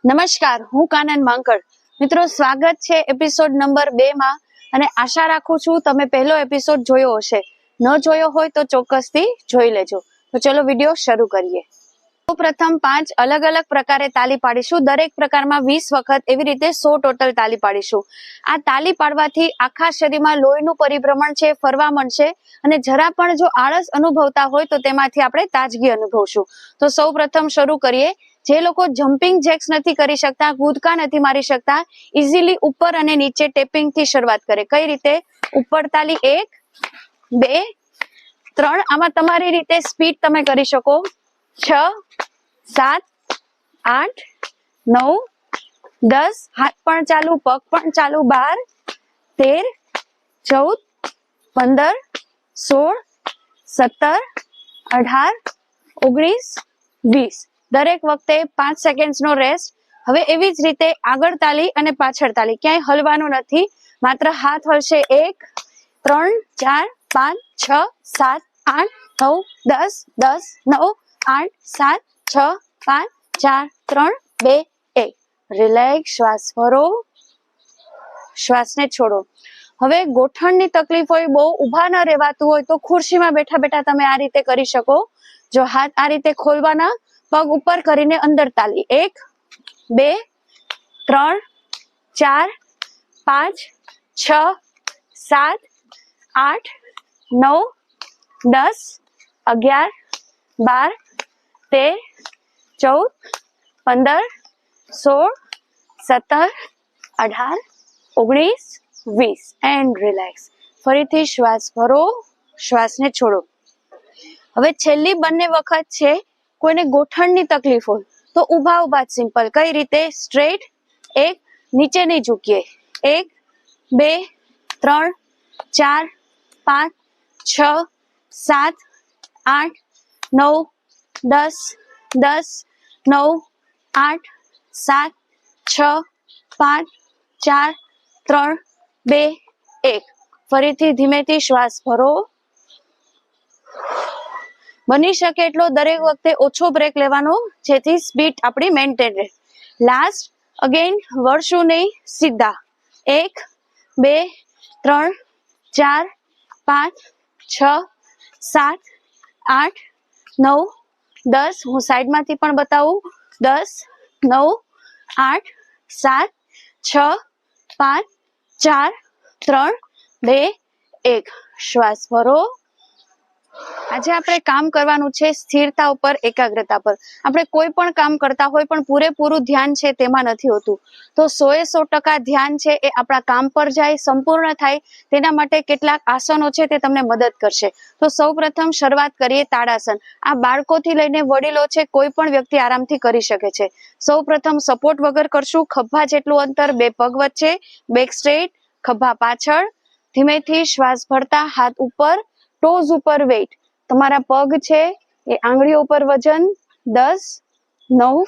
નમસ્કાર, હું કાનન માંકડ. મિત્રો, સ્વાગત છે એપિસોડ નંબર 2 માં. અને આશા રાખું છું તમે પહેલો એપિસોડ જોયો હશે. ન જોયો હોય તો ચોક્કસથી જોઈ લેજો. તો ચલો વિડીયો શરૂ કરીએ. તો પ્રથમ 5 અલગ અલગ પ્રકારે તાલી પાડીશું. દરેક પ્રકારમાં 20 વખત, એવી રીતે 100 ટોટલ તાલી પાડીશું. આ તાલી પાડવાથી આખા શરીરમાં લોહીનું પરિભ્રમણ છે, ફરવા માંડશે. અને જરા પણ જો આળસ અનુભવતા હોય તો તેમાંથી આપણે તાજગી અનુભવશું. તો સૌ પ્રથમ શરૂ કરીએ. જે લોકો જમ્પિંગ જેક્સ નથી કરી શકતા, કૂદકા નથી મારી શકતા, ઇઝીલી ઉપર અને નીચે ટેપિંગ થી શરૂઆત કરે. કઈ રીતે? ઉપર તાલી 1, 2, 3. આમાં તમારી રીતે સ્પીડ તમે કરી શકો. 6, 7, 8, 9, 10. હાથ પણ ચાલુ, પગ પણ ચાલુ. 12, 13, 14, 15, 16, 17, 18, 19, 20. દરેક વખતે 5 સેકન્ડનો રેસ્ટ. હવે એવી જ રીતે આગળ તાલી અને પાછળ તાલી, ક્યાંય હલવાનું નથી, માત્ર હાથ હલશે. 1, 3, 4, 5, 6, 7, 8, 9, 10, 10, 9, 8, 7, 6, 5, 4, 3, 2, 1. રિલેક્સ. શ્વાસ ભરો, શ્વાસને છોડો. હવે ગોઠણની તકલીફ હોય, બહુ ઊભા ન રહેવાતું હોય, તો ખુરશીમાં બેઠા બેઠા તમે આ રીતે કરી શકો. જો હાથ આ રીતે ખોલવાના, પગ ઉપર કરીને અંદર તાલી. 1, 2, 3, 4, 5, 6, 7, 8, 9, 10, 11, 12, 13, 14, 15, 16, 17, 18, 19, 20. And relax. ફરીથી શ્વાસ ભરો, શ્વાસને છોડો. હવે છેલ્લી બંને વખત છે. કોઈને ગોઠણની તકલીફ હોય તો ઊભા ઊભા જ સિમ્પલ. કઈ રીતે? સ્ટ્રેટ. 1, નીચે નહીં ઝૂકીએ. 1, 2, 3, 4, 5, 6, 7, 8, 9, 10, 10, 9, 8, 7, 6, 5, 4, 3, 2, 1. ફરીથી ધીમેથી શ્વાસ ભરો. બની શકે એટલો દરેક વખતે ઓછો બ્રેક લેવાનો, જેથી સ્પીડ આપણી મેન્ટેન રહે. લાસ્ટ અગેન વળશું નહીં, સીધા. 1, 2, 3, 4, 5, 6, 7, 8, 9, 10. હું સાઈડમાંથી પણ બતાવું. 10, 9, 8, 7, 6, 5, 4, 3, 2, 1. શ્વાસ ભરો. આજે આપણે કામ કરવાનું છે સ્થિરતા ઉપર, એકાગ્રતા પર. આપણે કોઈ પણ કામ કરતા હોય પણ પૂરેપૂરું ધ્યાન છે તેમાં નથી હોતું. તો 100% ધ્યાન છે એ આપણા કામ પર જાય, સંપૂર્ણ થાય. તેના માટે કેટલાક આસનો છે તે તમને મદદ કરશે. તો સૌ પ્રથમ શરૂઆત કરીએ તાડાસન. આ બાળકોથી લઈને વડીલો છે, કોઈ પણ વ્યક્તિ આરામથી કરી શકે છે. સૌ પ્રથમ સપોર્ટ વગર કરશું. ખભા જેટલું અંતર, 2 પગ વચ્ચે, બેક સ્ટ્રેટ, ખભા પાછળ. ધીમેથી શ્વાસ ભરતા હાથ ઉપર, ટોઝ ઉપર વેઇટ. તમારા પગ છે એ આંગળીઓ ઉપર વજન. 10, 9,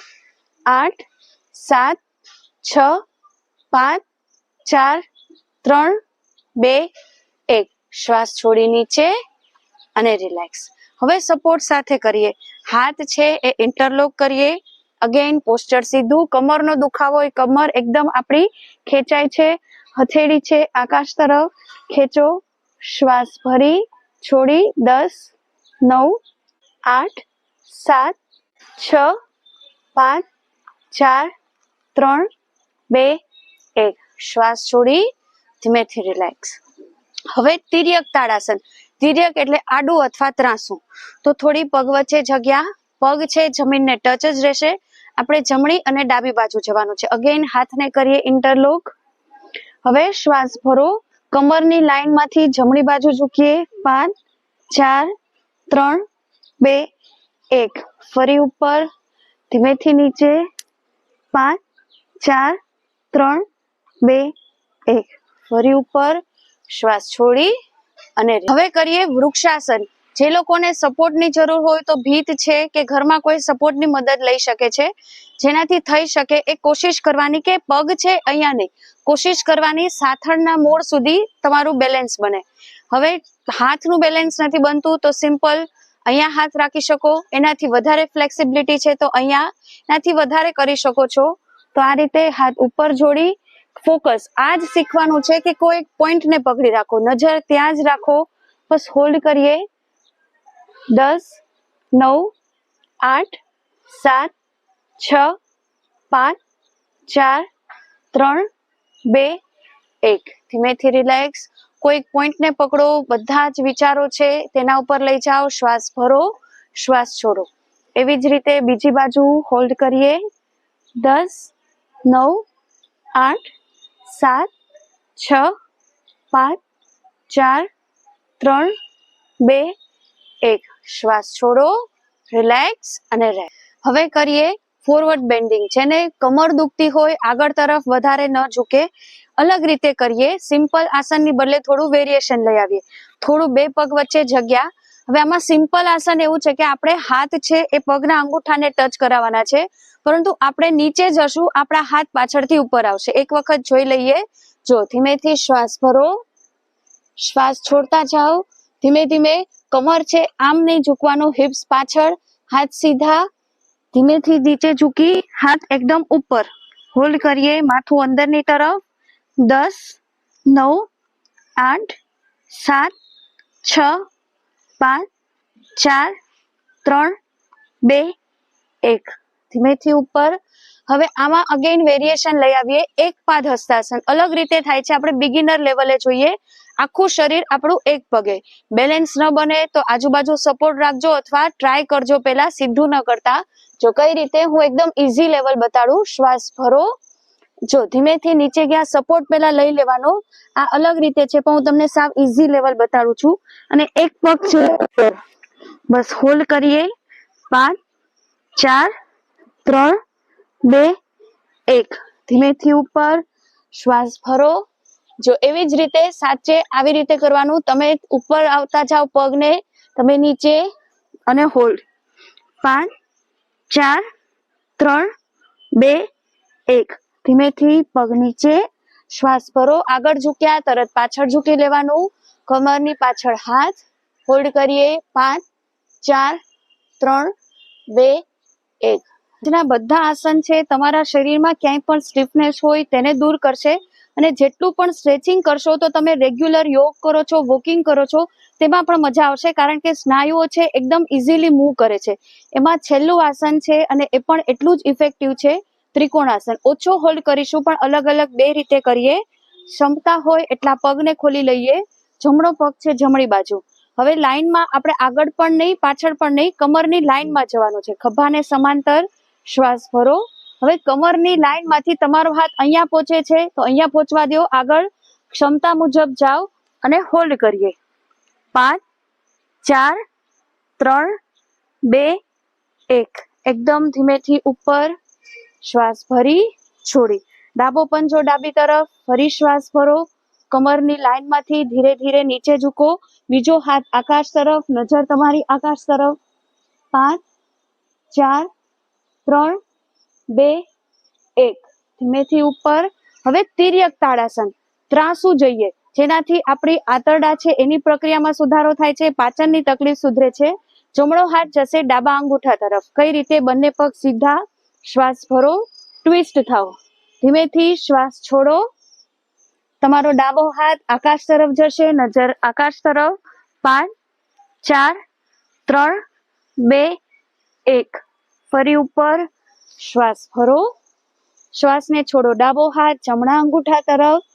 8, 7, 6, 5, 4, 3, 2, 1. શ્વાસ છોડી નીચે અને રિલેક્સ. હવે સપોર્ટ સાથે કરીએ. હાથ છે એ ઇન્ટરલોક કરીએ. અગેન પોસ્ચર સીધું. કમરનો દુખાવો હોય, કમર એકદમ આપણી ખેંચાય છે. હથેળી છે આકાશ તરફ ખેંચો. શ્વાસ ભરી છોડી. 10, 9, 8, 7, 6, 5, 4, 3, 2, 1. શ્વાસ છોડી ધીમેથી રિલેક્સ. હવે તિર્યક તાડાસન. તિર્યક એટલે આડું અથવા ત્રાંસું. તો થોડી પગ વચ્ચે જગ્યા, પગ છે જમીનને ટચ જ રહેશે. આપણે જમણી અને ડાબી બાજુ જવાનું છે. અગેન હાથને કરીએ ઇન્ટરલોક. હવે શ્વાસ ભરો. કમરની લાઈનમાંથી જમણી બાજુ ઝૂકીએ. 5, 4, 3, 2, 1. ફરી ઉપર, ધીમેથી નીચે. 5, 4, 3, 2, 1. ફરી ઉપર. શ્વાસ છોડી અને હવે કરીએ વૃક્ષાસન. જે લોકોને સપોર્ટની જરૂર હોય તો ભીત છે કે ઘરમાં કોઈ સપોર્ટની મદદ લઈ શકે છે. જેનાથી થઈ શકે એ કોશિશ કરવાની કે પગ છે અહીંયા નહીં, કોશિશ કરવાની સાથળના મૂળ સુધી તમારું બેલેન્સ બને. હવે હાથનું બેલેન્સ નથી બનતું તો સિમ્પલ અહીંયા હાથ રાખી શકો. એનાથી વધારે ફ્લેક્સિબિલિટી છે તો અહીંયા, એનાથી વધારે કરી શકો છો તો આ રીતે હાથ ઉપર જોડી ફોકસ આ જ શીખવાનું છે કે કોઈ પોઈન્ટ ને પકડી રાખો, નજર ત્યાં જ રાખો, બસ હોલ્ડ કરીએ 10 9 8 7 6 5 4 3 2 1 ધીમેથી રિલેક્સ. કોઈ પોઈન્ટ ને પકડો, બધા જ વિચારો છે તેના ઉપર લઈ જાઓ, શ્વાસ ભરો, શ્વાસ છોડો. એવી જ રીતે બીજી બાજુ હોલ્ડ કરીએ 10 9 8 7 6 5 4 3 2 1 શ્વાસ છોડો, રિલેક્સ અને રેસ્ટ. હવે કરીએ ફોરવર્ડ બેન્ડિંગ, જેને કમર દુખતી હોય આગળ તરફ વધારે ન ઝૂકે, અલગ રીતે કરીએ. સિમ્પલ આસનની બદલે થોડું વેરિએશન લઈ આવીએ, થોડું બે પગ વચ્ચે જગ્યા. હવે આમાં સિમ્પલ આસન એવું છે કે આપણે હાથ છે એ પગના અંગૂઠાને ટચ કરાવવાના છે, પરંતુ આપણે નીચે જશું, આપણા હાથ પાછળથી ઉપર આવશે. એક વખત જોઈ લઈએ. જો ધીમેથી શ્વાસ ભરો, શ્વાસ છોડતા જાઓ. ધીમે ધીમે કમર છે આમ નહીં ઝૂકવાનું, હિપ્સ પાછળ, હાથ સીધા, ધીમેથી નીચે ઝૂકી, હાથ એકદમ ઉપર. હોલ્ડ કરીએ, માથું અંદરની તરફ. 10 9 8 7 6 5 4 3 2 1 ધીમેથી ઉપર. હવે આમાં અગેન વેરિએશન લઈ આવીએ. એક પાદ હસ્તાસન અલગ રીતે થાય છે, આપણે બિગિનર લેવલે જોઈએ. આખું શરીર આપણું એક પગે. બેલેન્સ ન બને તો આજુબાજુ સપોર્ટ રાખજો અથવા ટ્રાય કરજો પહેલા, સીધું ન કરતા. જો કઈ રીતે હું એકદમ ઈઝી લેવલ બતાડું. શ્વાસ ભરો, જો ધીમેથી નીચે ગયા, સપોર્ટ પહેલા લઈ લેવાનો. આ અલગ રીતે છે પણ હું તમને સાવ ઈઝી લેવલ બતાડું છું. અને એક પગ છે બસ હોલ્ડ કરીએ 5 4 3 2 1 ધીમેથી ઉપર. શ્વાસ ભરો. જો એવી જ રીતે સાચે આવી રીતે કરવાનું. તમે ઉપર આવતા જાઓ પગને, તમે નીચે અને હોલ્ડ. 5 4 3 2 1 ધીમેથી પગ નીચે, શ્વાસ ભરો. આગળ ઝૂક્યા તરત પાછળ ઝૂકી લેવાનું, કમરની પાછળ હાથ. હોલ્ડ કરીએ 5 4 3 2 1. આજના બધા આસન છે તમારા શરીરમાં ક્યાંય પણ સ્ટીફનેસ હોય તેને દૂર કરશે. અને જેટલું પણ સ્ટ્રેચિંગ કરશો તો તમે રેગ્યુલર યોગ કરો છો, વોકિંગ કરો છો, તેમાં પણ મજા આવશે, કારણ કે સ્નાયુઓ છે એકદમ ઇઝીલી મૂવ કરે છે. એમાં છેલ્લું આસન છે અને એ પણ એટલું જ ઇફેક્ટિવ છે, ત્રિકોણાસન. ઓછો હોલ્ડ કરીશું પણ અલગ અલગ બે રીતે કરીએ. ક્ષમતા હોય એટલા પગને ખોલી લઈએ. જમણો પગ છે જમણી બાજુ. હવે લાઈનમાં આપણે આગળ પણ નહીં પાછળ પણ નહીં, કમરની લાઈનમાં જવાનું છે, ખભાને સમાંતર. શ્વાસ ભરો. હવે કમરની લાઈન માંથી તમારો હાથ અહીંયા પહોંચે છે તો અહીંયા પહોંચવા દો, આગળ ક્ષમતા મુજબ જાઓ અને હોલ્ડ કરીએ. 5 4 3 2 1 એકદમ ધીમેથી ઉપર. શ્વાસ ભરી છોડી. ડાબો પંજો ડાબી તરફ, ફરી શ્વાસ ભરો. કમરની લાઈન માંથી ધીરે ધીરે નીચે ઝૂકો. બીજો હાથ આકાશ તરફ, નજર તમારી આકાશ તરફ. 5 4 3 2 1 ધીમેથી ઉપર. હવે તિર્યક તાડાસન, ત્રાસુ જઈએ, જેનાથી આપણી આંતરડા છે એની પ્રક્રિયામાં સુધારો થાય છે, પાચનની તકલીફ સુધરે છે. જમણો હાથ જશે ડાબા અંગૂઠા તરફ. કઈ રીતે? બંને પગ સીધા. શ્વાસ ભરો, ટ્વિસ્ટ થાઓ. ધીમેથી શ્વાસ છોડો. તમારો ડાબો હાથ આકાશ તરફ જશે, નજર આકાશ તરફ. 5 4 3 2 1 ફરી ઉપર. શ્વાસ ભરો, શ્વાસને છોડો. ડાબો હાથ જમણા અંગૂઠા તરફ,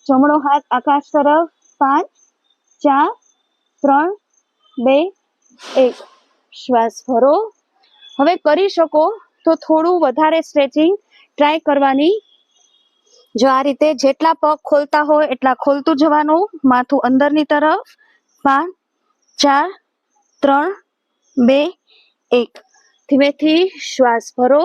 જમણો હાથ આકાશ તરફ. 5 4 3 2 1 શ્વાસ ભરો. હવે કરી શકો તો થોડું વધારે સ્ટ્રેચિંગ ટ્રાય કરવાની. જો આ રીતે જેટલા પગ ખોલતા હોય એટલા ખોલતું જવાનું, માથું અંદરની તરફ. 5 4 3 2 1 ધીમેથી શ્વાસ ભરો.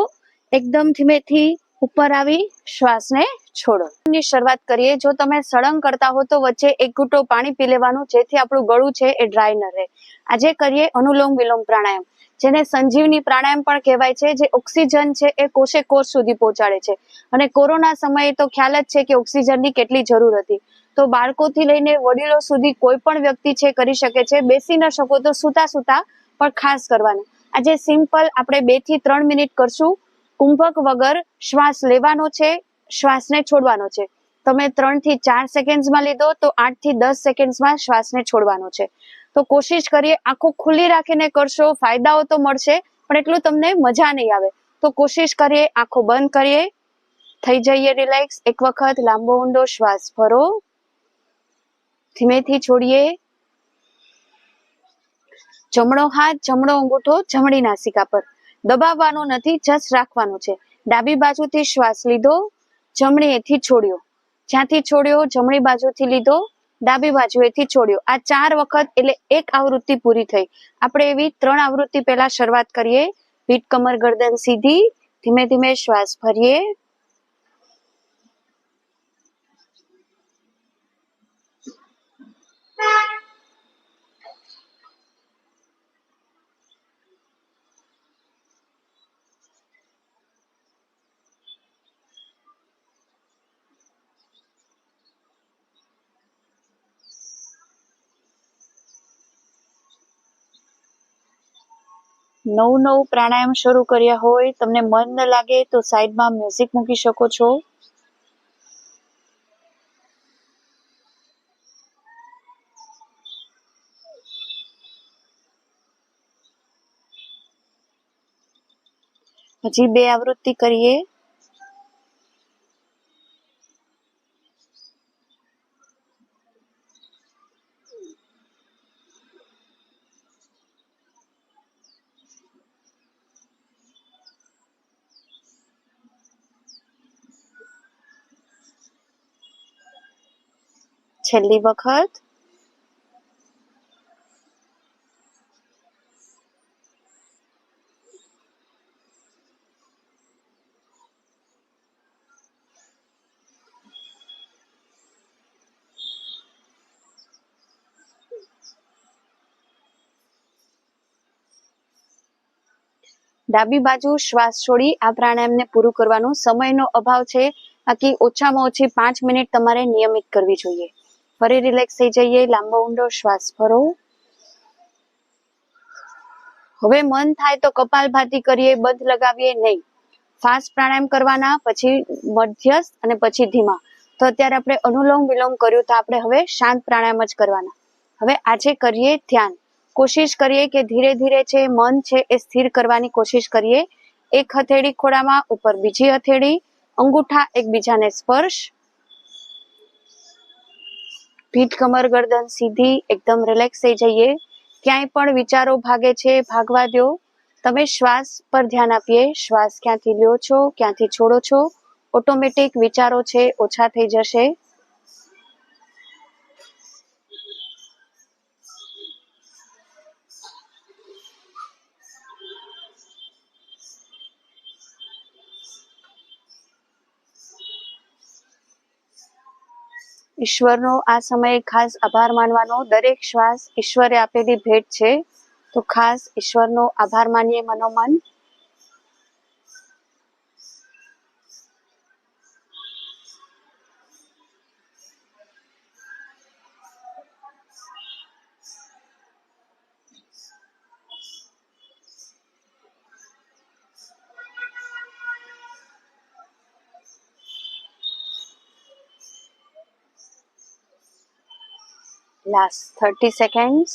એકદમ ધીમેથી ઉપર આવી શ્વાસને છોડો. ની શરૂઆત કરીએ. જો તમે સળંગ કરતા હો તો વચ્ચે એક ઘૂંટો પાણી પી લેવાનું, જેથી આપણું ગળું છે એ ડ્રાય ન રહે. આજે કરીએ અનુલોમ વિલોમ પ્રાણાયામ, જેને સંજીવની પ્રાણાયામ પણ કહેવાય છે, જે ઓક્સિજન છે એ કોષે કોષ સુધી પહોંચાડે છે. અને કોરોના સમયે તો ખ્યાલ જ છે કે ઓક્સિજનની કેટલી જરૂર હતી. તો બાળકોથી લઈને વડીલો સુધી કોઈ પણ વ્યક્તિ છે કરી શકે છે. બેસી ન શકો તો સુતા સુતા પણ ખાસ કરવાનું. આજે સિમ્પલ આપણે 2 થી 3 મિનિટ કરશું. કુંભક વગર શ્વાસ લેવાનો છે, શ્વાસને છોડવાનો છે. તમે 3 થી 4 સેકન્ડ્સમાં લીધો તો 8 થી 10 સેકન્ડ્સમાં શ્વાસને છોડવાનો છે. તો કોશિશ કરીએ આંખો ખુલ્લી રાખીને કરશો, ફાયદાઓ તો મળશે પણ એટલું તમને મજા નહીં આવે. તો કોશિશ કરીએ આંખો બંધ કરીએ, થઈ જઈએ રિલેક્સ. એક વખત લાંબો ઊંડો શ્વાસ ભરો, ધીમેથી છોડીએ. જમણો હાથ, જમણો અંગૂઠો જમણી નાસિકા પર દબાવવાનો નથી, જસ્ટ રાખવાનો છે. ડાબી બાજુથી શ્વાસ લીધો, જમણીએથી છોડ્યો, જ્યાંથી છોડ્યો જમણી બાજુથી લીધો, ડાબી બાજુએથી છોડ્યો. આ 4 વખત એટલે 1 આવૃત્તિ પૂરી થઈ. આપણે એવી 3 આવૃત્તિ પહેલા શરૂઆત કરીએ. પીઠ, કમર, ગરદન સીધી, ધીમે ધીમે શ્વાસ ભરીએ. નવું પ્રાણાયામ શરૂ કર્યા હોય, તમને મન ન લાગે તો સાઈડમાં મ્યુઝિક મૂકી શકો છો. હજી 2 આવૃત્તિ કરીએ. છેલ્લી વખત. ડાબી બાજુ શ્વાસ છોડી આ પ્રાણાયામને પૂરું કરવાનું. સમયનો અભાવ છે, બાકી ઓછામાં ઓછી 5 મિનિટ તમારે નિયમિત કરવી જોઈએ. ફરી રિલેક્સ થઈ જઈએ. લાંબો ઊંડો શ્વાસ ભરો. હવે મન થાય તો કપાલભાતિ કરીએ, બંધ લગાવીએ નહીં. ફાસ્ટ પ્રાણાયામ કરવાના, પછી મધ્યસ્થ અને પછી ધીમા. તો અત્યારે આપણે અનુલોમ વિલોમ કર્યું, તો આપણે હવે શાંત પ્રાણાયામ જ કરવાના. હવે આજે કરીએ ધ્યાન. કોશિશ કરીએ કે ધીરે ધીરે છે મન છે એ સ્થિર કરવાની કોશિશ કરીએ. એક હથેળી ખોળામાં, ઉપર બીજી હથેળી, અંગૂઠા એકબીજાને સ્પર્શ. પીઠ, કમર, ગરદન સીધી, એકદમ રિલેક્સ થઈ જઈએ. ક્યાંય પણ વિચારો ભાગે છે, ભાગવા દો. તમે શ્વાસ પર ધ્યાન આપીએ. શ્વાસ ક્યાંથી લ્યો છો, ક્યાંથી છોડો છો. ઓટોમેટિક વિચારો છે ઓછા થઈ જશે. ઈશ્વરનો આ સમયે ખાસ આભાર માનવાનો. દરેક શ્વાસ ઈશ્વરે આપેલી ભેટ છે, તો ખાસ ઈશ્વરનો આભાર માનીએ મનોમન. Last 30 seconds.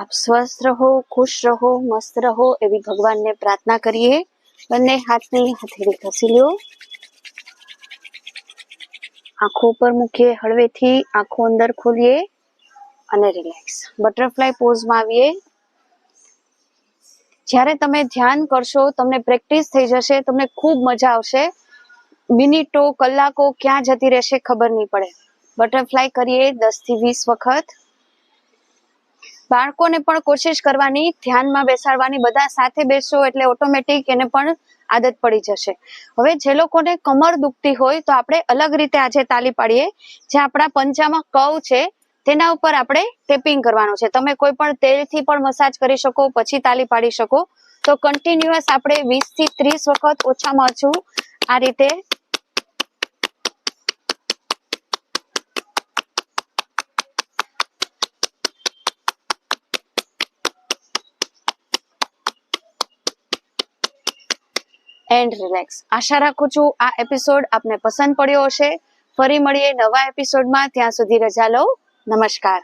આપ સ્વસ્થ રહો, ખુશ રહો, મસ્ત રહો એવી ભગવાનને પ્રાર્થના કરીએ. બંને હાથની હથેળી ઘસી લો. આંખો ઉપર મૂકીએ. હળવેથી આંખો અંદર ખોલીએ અને રિલેક્સ. બટરફ્લાય પોઝમાં આવીએ. જ્યારે તમે ધ્યાન કરશો, તમને પ્રેક્ટિસ થઈ જશે, તમને ખૂબ મજા આવશે. મિનિટો, કલાકો ક્યાં જતી રહેશે ખબર નહીં પડે. બટરફ્લાય કરીએ 10 થી 20 વખત. બાળકોને પણ કોશિશ કરવાની ધ્યાનમાં બેસાડવાની. બધા સાથે બેસો એટલે ઓટોમેટિક એને પણ આદત પડી જશે. હવે જે લોકોને કમર દુખતી હોય તો આપણે અલગ રીતે આજે તાલી પાડીએ. જે આપણા પંજામાં કર્વ છે તેના ઉપર આપણે ટેપિંગ કરવાનું છે. તમે કોઈ પણ તેલથી પણ મસાજ કરી શકો, પછી તાલી પાડી શકો. તો કન્ટિન્યુઅસ આપણે 20 થી 30 વખત ઓછામાં ઓછું આ રીતે એન્ડ રિલેક્સ. આશા રાખું છું આ એપિસોડ આપને પસંદ પડ્યો હશે. ફરી મળીએ નવા એપિસોડમાં. ત્યાં સુધી રજા લો. નમસ્કાર.